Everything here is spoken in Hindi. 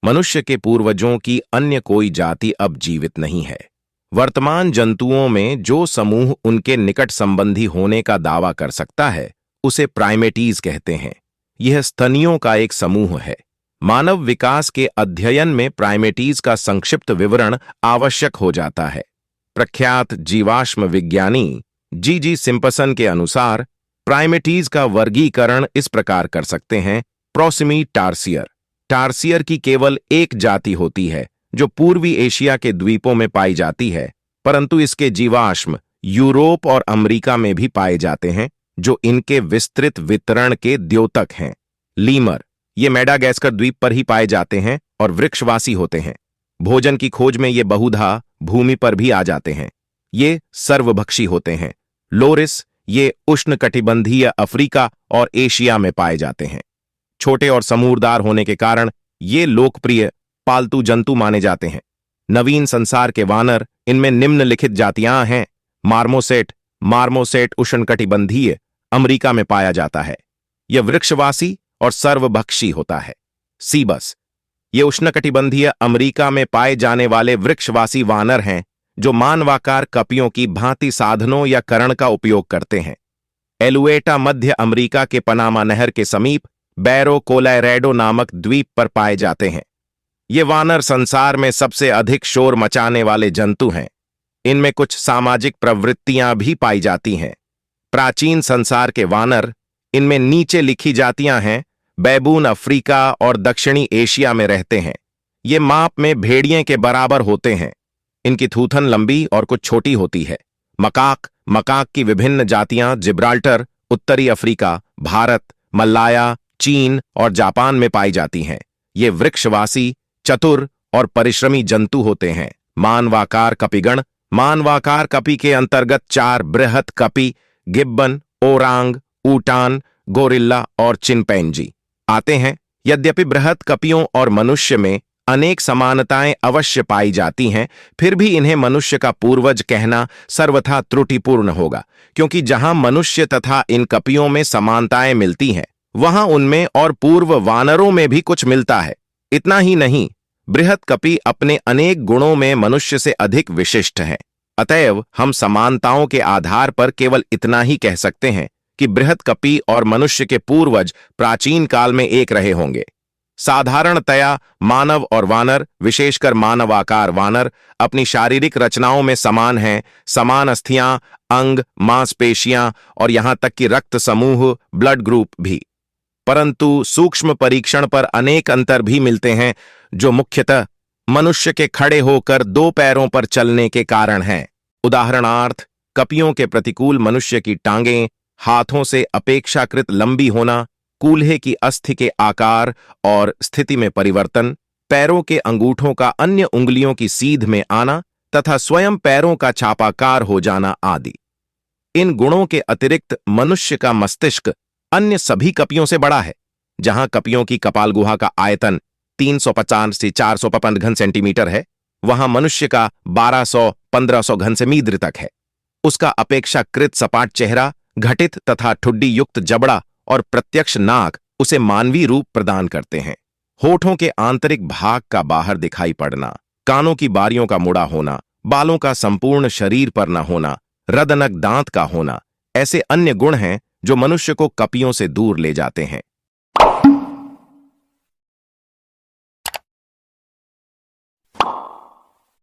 मनुष्य के पूर्वजों की अन्य कोई जाति अब जीवित नहीं है। वर्तमान जंतुओं में जो समूह उनके निकट संबंधी होने का दावा कर सकता है उसे प्राइमेटीज कहते हैं। यह स्तनियों का एक समूह है। मानव विकास के अध्ययन में प्राइमेटीज का संक्षिप्त विवरण आवश्यक हो जाता है। प्रख्यात जीवाश्म विज्ञानी जी सिम्पसन के अनुसार प्राइमेटीज का वर्गीकरण इस प्रकार कर सकते हैं। प्रोसिमी टार्सियर। टार्सियर की केवल एक जाति होती है जो पूर्वी एशिया के द्वीपों में पाई जाती है, परंतु इसके जीवाश्म यूरोप और अमेरिका में भी पाए जाते हैं, जो इनके विस्तृत वितरण के द्योतक हैं। लीमर। ये मेडागास्कर द्वीप पर ही पाए जाते हैं और वृक्षवासी होते हैं। भोजन की खोज में ये बहुधा भूमि पर भी आ जाते हैं। ये सर्वभक्षी होते हैं। लोरिस। ये उष्णकटिबंधीय अफ्रीका और एशिया में पाए जाते हैं। छोटे और समूरदार होने के कारण ये लोकप्रिय पालतू जंतु माने जाते हैं। नवीन संसार के वानर। इनमें निम्नलिखित जातियां हैं। मार्मोसेट। मार्मोसेट उष्णकटिबंधीय अमेरिका में पाया जाता है। यह वृक्षवासी और सर्वभक्षी होता है। सीबस। ये उष्णकटिबंधीय अमेरिका में पाए जाने वाले वृक्षवासी वानर हैं जो मानवाकार कपियों की भांति साधनों या करण का उपयोग करते हैं। एलुएटा मध्य अमेरिका के पनामा नहर के समीप बैरो कोलोराडो नामक द्वीप पर पाए जाते हैं। ये वानर संसार में सबसे अधिक शोर मचाने वाले जंतु हैं। इनमें कुछ सामाजिक प्रवृत्तियां भी पाई जाती हैं। प्राचीन संसार के वानर। इनमें नीचे लिखी जातियां हैं। बैबून अफ्रीका और दक्षिणी एशिया में रहते हैं। ये माप में भेड़िए के बराबर होते हैं। इनकी थूथन लंबी और कुछ छोटी होती है। मकाक। मकाक की विभिन्न जातियां जिब्राल्टर, उत्तरी अफ्रीका, भारत, मलाया, चीन और जापान में पाई जाती हैं। ये वृक्षवासी, चतुर और परिश्रमी जंतु होते हैं। मानवाकार कपिगण। मानवाकार कपि के अंतर्गत 4 बृहत कपि गिब्बन, ओरांग, ऊटान, गोरिल्ला और चिंपैंजी आते हैं। यद्यपि बृहत कपियों और मनुष्य में अनेक समानताएं अवश्य पाई जाती हैं, फिर भी इन्हें मनुष्य का पूर्वज कहना सर्वथा त्रुटिपूर्ण होगा, क्योंकि जहां मनुष्य तथा इन कपियों में समानताएं मिलती हैं वहां उनमें और पूर्व वानरों में भी कुछ मिलता है। इतना ही नहीं, बृहत कपि अपने अनेक गुणों में मनुष्य से अधिक विशिष्ट हैं। अतएव हम समानताओं के आधार पर केवल इतना ही कह सकते हैं कि बृहत कपि और मनुष्य के पूर्वज प्राचीन काल में एक रहे होंगे। साधारणतया मानव और वानर, विशेषकर मानवाकार वानर, अपनी शारीरिक रचनाओं में समान हैं। समान अस्थियां, अंग, मांसपेशियां और यहां तक कि रक्त समूह, ब्लड ग्रुप भी। परंतु सूक्ष्म परीक्षण पर अनेक अंतर भी मिलते हैं, जो मुख्यतः मनुष्य के खड़े होकर 2 पैरों पर चलने के कारण हैं। उदाहरणार्थ, कपियों के प्रतिकूल मनुष्य की टांगें हाथों से अपेक्षाकृत लंबी होना, कूल्हे की अस्थि के आकार और स्थिति में परिवर्तन, पैरों के अंगूठों का अन्य उंगलियों की सीध में आना तथा स्वयं पैरों का छापाकार हो जाना आदि। इन गुणों के अतिरिक्त मनुष्य का मस्तिष्क अन्य सभी कपियों से बड़ा है। जहां कपियों की कपाल गुहा का आयतन 350 से 455 घन सेंटीमीटर है, वहां मनुष्य का 1200-1500 घन से मीटर तक है। उसका अपेक्षाकृत सपाट चेहरा, घटित तथा ठुड्डी युक्त जबड़ा और प्रत्यक्ष नाक उसे मानवीय रूप प्रदान करते हैं। होठों के आंतरिक भाग का बाहर दिखाई पड़ना, कानों की बारियों का मुड़ा होना, बालों का संपूर्ण शरीर पर न होना, रदनक दांत का होना, ऐसे अन्य गुण हैं जो मनुष्य को कपियों से दूर ले जाते हैं।